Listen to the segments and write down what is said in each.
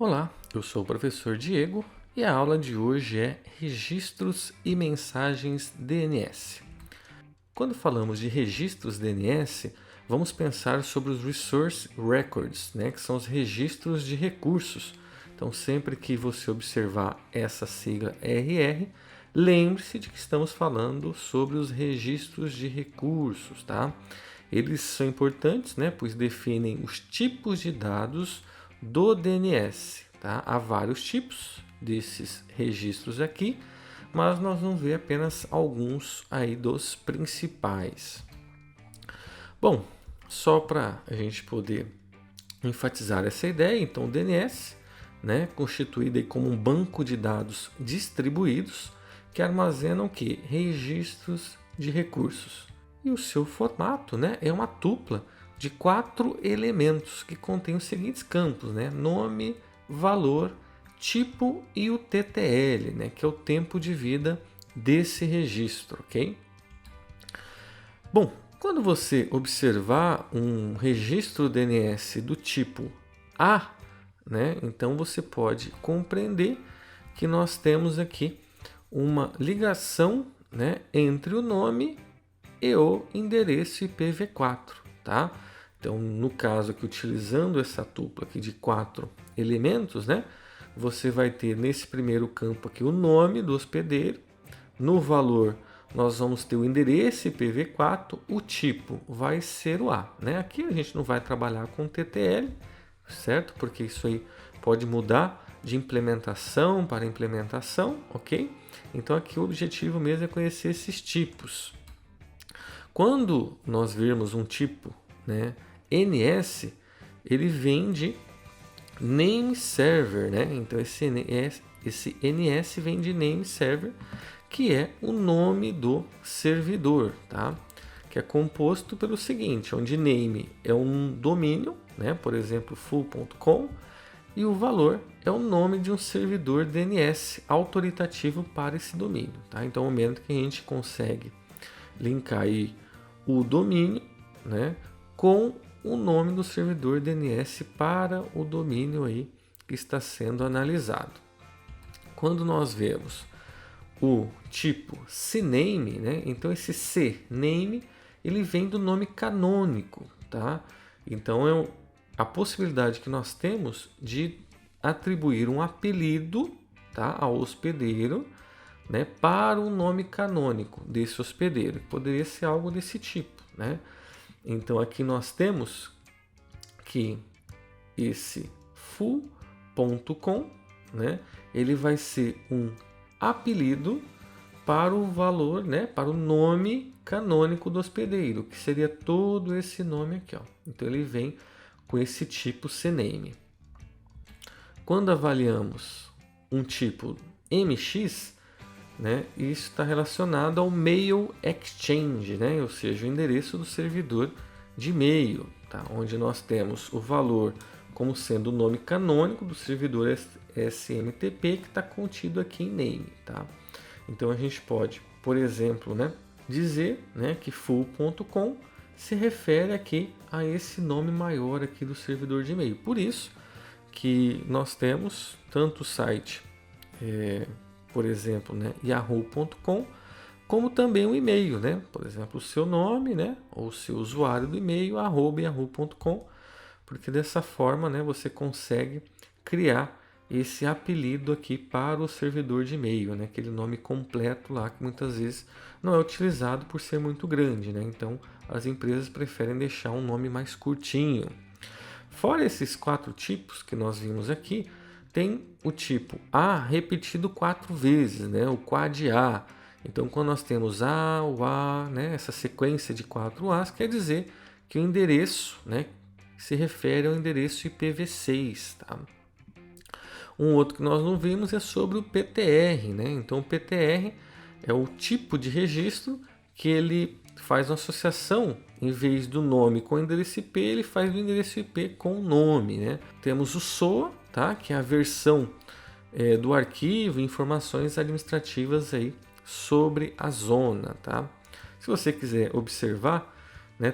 Olá, eu sou o professor Diego e a aula de hoje é Registros e Mensagens DNS. Quando falamos de registros DNS, vamos pensar sobre os Resource Records, que são os registros de recursos. Então, sempre que você observar essa sigla RR, lembre-se de que estamos falando sobre os registros de recursos, tá? Eles são importantes, pois definem os tipos de dados do DNS. Tá? Há vários tipos desses registros aqui, mas nós vamos ver apenas alguns aí dos principais. Bom, só para a gente poder enfatizar essa ideia, então o DNS, constituído aí como um banco de dados distribuídos que armazenam que? Registros de recursos. E o seu formato é uma tupla de 4 elementos que contém os seguintes campos, nome, valor, tipo e o TTL, que é o tempo de vida desse registro, ok? Bom, quando você observar um registro DNS do tipo A, então você pode compreender que nós temos aqui uma ligação entre o nome e o endereço IPv4, tá? Então, no caso aqui, utilizando essa tupla aqui de 4 elementos, você vai ter nesse primeiro campo aqui o nome do hospedeiro, no valor nós vamos ter o endereço IPv4, o tipo vai ser o A, Aqui a gente não vai trabalhar com TTL, certo? Porque isso aí pode mudar de implementação para implementação, ok? Então aqui o objetivo mesmo é conhecer esses tipos. Quando nós virmos um tipo, NS, ele vem de name server, Então esse NS vem de name server, que é o nome do servidor, tá? Que é composto pelo seguinte, onde name é um domínio, Por exemplo, full.com, e o valor é o nome de um servidor DNS autoritativo para esse domínio, tá? Então, no momento que a gente consegue linkar aí o domínio, com o nome do servidor DNS para o domínio aí que está sendo analisado. Quando nós vemos o tipo CNAME, então esse CNAME ele vem do nome canônico, tá? Então é a possibilidade que nós temos de atribuir um apelido, tá, ao hospedeiro, para o nome canônico desse hospedeiro. Poderia ser algo desse tipo, Então aqui nós temos que esse full.com, ele vai ser um apelido para o valor, para o nome canônico do hospedeiro, que seria todo esse nome aqui, ó. Então ele vem com esse tipo CNAME. Quando avaliamos um tipo MX, isso está relacionado ao Mail Exchange, ou seja, o endereço do servidor de e-mail, tá? Onde nós temos o valor como sendo o nome canônico do servidor SMTP que está contido aqui em name, tá? Então a gente pode, por exemplo, dizer que full.com se refere aqui a esse nome maior aqui do servidor de e-mail. Por isso que nós temos tanto o site, por exemplo, yahoo.com, como também o e-mail, por exemplo, o seu nome, ou o seu usuário do e-mail, @yahoo.com, porque dessa forma, você consegue criar esse apelido aqui para o servidor de e-mail, aquele nome completo lá que muitas vezes não é utilizado por ser muito grande, Então as empresas preferem deixar um nome mais curtinho. Fora esses 4 tipos que nós vimos aqui, tem o tipo A repetido 4 vezes, o quad A. Então, quando nós temos A, o A, essa sequência de 4 As, quer dizer que o endereço se refere ao endereço IPv6. Tá? Um outro que nós não vimos é sobre o PTR. Então, o PTR é o tipo de registro que ele faz uma associação, em vez do nome com o endereço IP, ele faz o endereço IP com o nome. Temos o SOA, tá? Que é a versão do arquivo, informações administrativas aí sobre a zona. Tá? Se você quiser observar,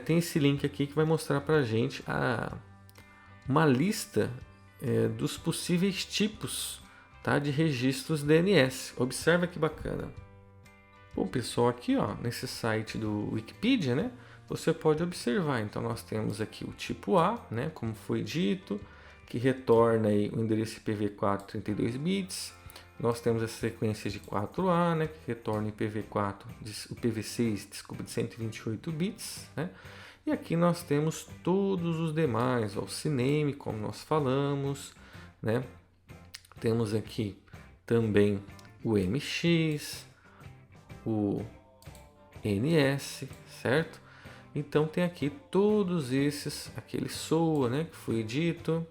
tem esse link aqui que vai mostrar para a gente uma lista dos possíveis tipos, tá, de registros DNS. Observa que bacana. Bom, pessoal, aqui ó, nesse site do Wikipedia, né, você pode observar. Então nós temos aqui o tipo A, né, como foi dito, que retorna aí o endereço IPv4 32 bits. Nós temos a sequência de 4A, né, que retorna o IPv6, desculpa, de 128 bits, né? E aqui nós temos todos os demais, ó, o CNAME, como nós falamos, né? Temos aqui também o MX, o NS, certo? Então tem aqui todos esses, aquele SOA, né, que foi dito.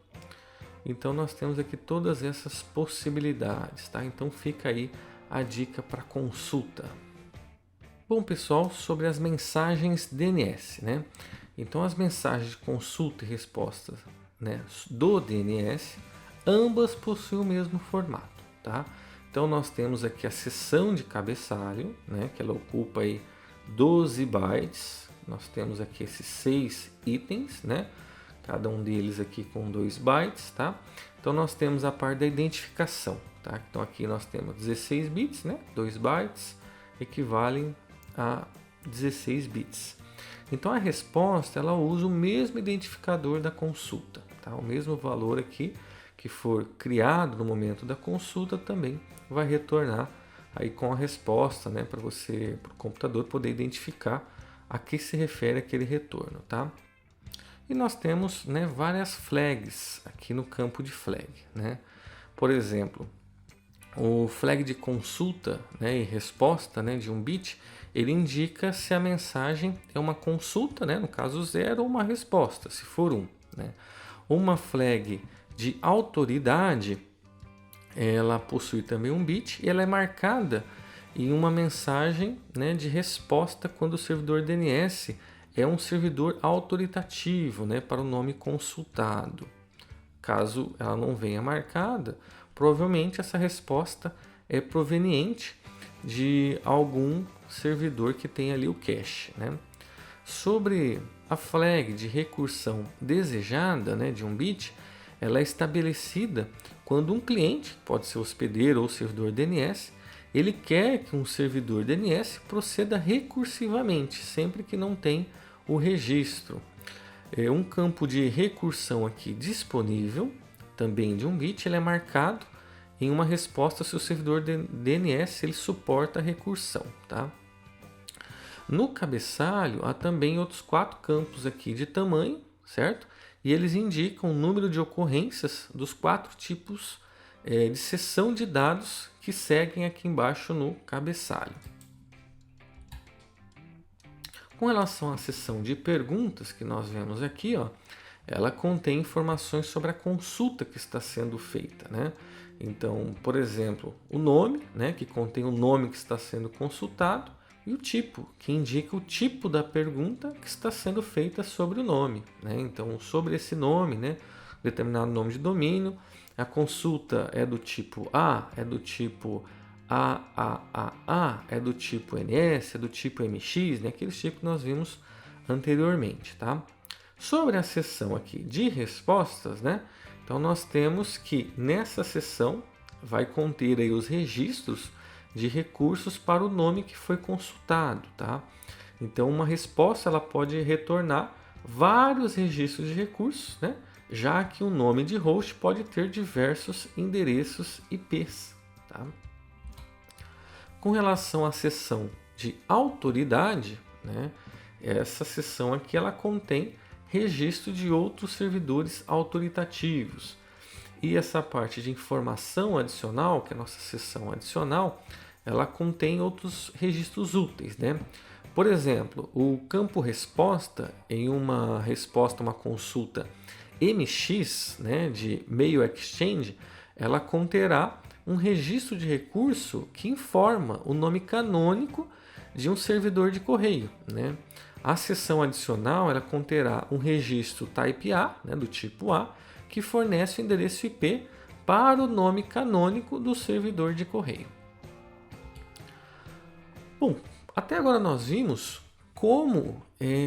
Então nós temos aqui todas essas possibilidades, tá? Então fica aí a dica para consulta. Bom, pessoal, sobre as mensagens DNS, né? Então as mensagens de consulta e resposta, né, do DNS, ambas possuem o mesmo formato, tá? Então nós temos aqui a seção de cabeçalho, né, que ela ocupa aí 12 bytes. Nós temos aqui esses 6 itens, né? Cada um deles aqui com 2 bytes, tá? Então nós temos a parte da identificação, tá? Então aqui nós temos 16 bits, né? 2 bytes equivalem a 16 bits. Então a resposta, ela usa o mesmo identificador da consulta, tá? O mesmo valor aqui que for criado no momento da consulta também vai retornar aí com a resposta, né? Para você, para o computador poder identificar a que se refere aquele retorno, tá? E nós temos, né, várias flags aqui no campo de flag, né? Por exemplo, o flag de consulta, né, e resposta, né, de um bit, ele indica se a mensagem é uma consulta, né, no caso 0, ou uma resposta, se for 1, né? Uma flag de autoridade, ela possui também um bit e ela é marcada em uma mensagem, né, de resposta quando o servidor DNS é um servidor autoritativo, né, para o nome consultado. Caso ela não venha marcada, provavelmente essa resposta é proveniente de algum servidor que tem ali o cache, né? Sobre a flag de recursão desejada, né, de um bit, ela é estabelecida quando um cliente, pode ser hospedeiro ou servidor DNS, ele quer que um servidor DNS proceda recursivamente, sempre que não tem o registro. Um campo de recursão aqui disponível, também de um bit, ele é marcado em uma resposta se o servidor DNS ele suporta a recursão, tá? No cabeçalho há também outros 4 campos aqui de tamanho, certo? E eles indicam o número de ocorrências dos 4 tipos de seção de dados que seguem aqui embaixo no cabeçalho. Com relação à seção de perguntas que nós vemos aqui, ó, ela contém informações sobre a consulta que está sendo feita, né? Então, por exemplo, o nome, né, que contém o nome que está sendo consultado, e o tipo, que indica o tipo da pergunta que está sendo feita sobre o nome, né? Então, sobre esse nome, né, determinado nome de domínio, a consulta é do tipo A, é do tipo AAAA, é do tipo NS, é do tipo MX, né? Aqueles tipos que nós vimos anteriormente, tá? Sobre a seção aqui de respostas, né? Então nós temos que nessa seção vai conter aí os registros de recursos para o nome que foi consultado, tá? Então uma resposta ela pode retornar vários registros de recursos, né? Já que o nome de host pode ter diversos endereços IPs, tá? Com relação à seção de autoridade, né? Essa seção aqui ela contém registro de outros servidores autoritativos. E essa parte de informação adicional, que é a nossa seção adicional, ela contém outros registros úteis, né? Por exemplo, o campo resposta em uma resposta, uma consulta MX, né, de Mail Exchange, ela conterá um registro de recurso que informa o nome canônico de um servidor de correio, né? A seção adicional ela conterá um registro Type A, né, do tipo A, que fornece o endereço IP para o nome canônico do servidor de correio. Bom, até agora nós vimos como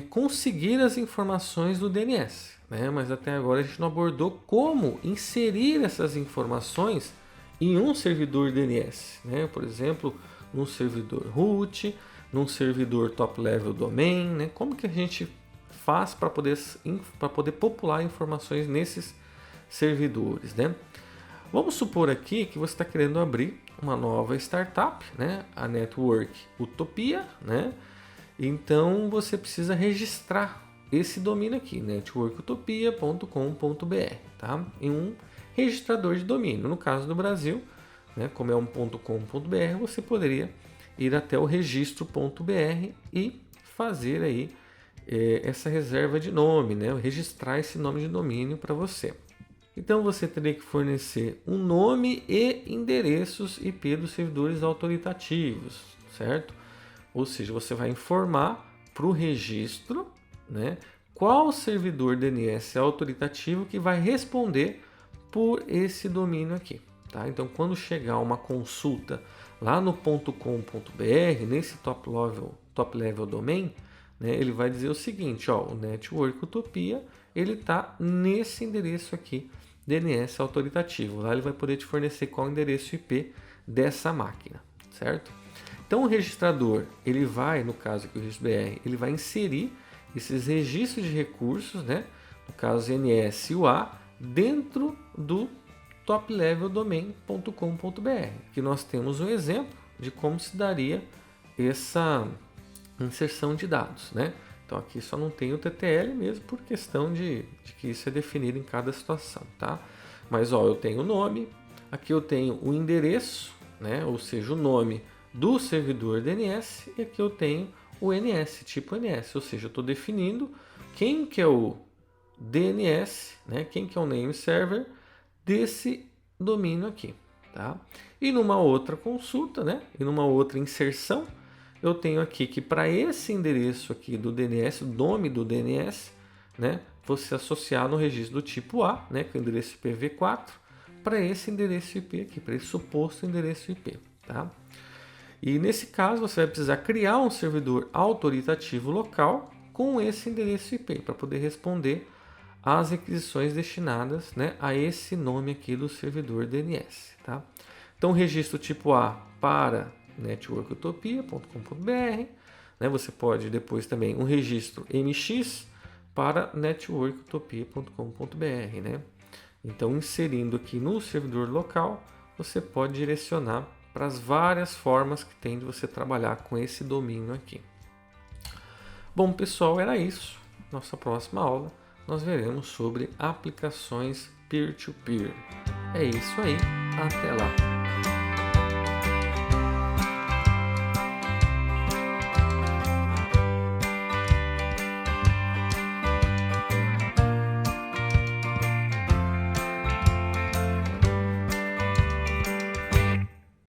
conseguir as informações do DNS, né? Mas até agora a gente não abordou como inserir essas informações em um servidor DNS, né? Por exemplo, num servidor root, num servidor top level domain, né? Como que a gente faz para poder popular informações nesses servidores, né? Vamos supor aqui que você está querendo abrir uma nova startup, né? A Network Utopia, né? Então você precisa registrar esse domínio aqui, networkutopia.com.br, tá? Em um registrador de domínio. No caso do Brasil, né, como é um .com.br, você poderia ir até o registro.br e fazer aí essa reserva de nome, né? Registrar esse nome de domínio para você. Então você teria que fornecer um nome e endereços IP dos servidores autoritativos, certo? Ou seja, você vai informar para o registro, né, qual servidor DNS autoritativo que vai responder por esse domínio aqui. Tá? Então, quando chegar uma consulta lá no .com.br, nesse top level domain, né, ele vai dizer o seguinte, ó, o Network Utopia ele está nesse endereço aqui, DNS autoritativo. Lá ele vai poder te fornecer qual o endereço IP dessa máquina, certo? Então o registrador, ele vai, no caso aqui o registro BR, ele vai inserir esses registros de recursos, né? No caso NS e UA, dentro do topleveldomain.com.br, que nós temos um exemplo de como se daria essa inserção de dados, né? Então aqui só não tem o TTL mesmo por questão de que isso é definido em cada situação, tá? Mas ó, eu tenho o nome, aqui eu tenho o endereço, né? Ou seja, o nome do servidor DNS, e aqui eu tenho o NS, tipo NS, ou seja, eu estou definindo quem que é o DNS, né? Quem que é o name server desse domínio aqui, tá? E numa outra consulta, né? E numa outra inserção, eu tenho aqui que para esse endereço aqui do DNS, o nome do DNS, né, você associar no registro do tipo A, né, que é o endereço IPv4, para esse endereço IP aqui, para esse suposto endereço IP, tá? E nesse caso você vai precisar criar um servidor autoritativo local com esse endereço IP para poder responder às requisições destinadas, né, a esse nome aqui do servidor DNS, tá? Então registro tipo A para networkutopia.com.br, né? Você pode depois também um registro MX para networkutopia.com.br, né? Então inserindo aqui no servidor local, você pode direcionar para as várias formas que tem de você trabalhar com esse domínio aqui. Bom, pessoal, era isso. Nossa próxima aula nós veremos sobre aplicações peer-to-peer. É isso aí, até lá!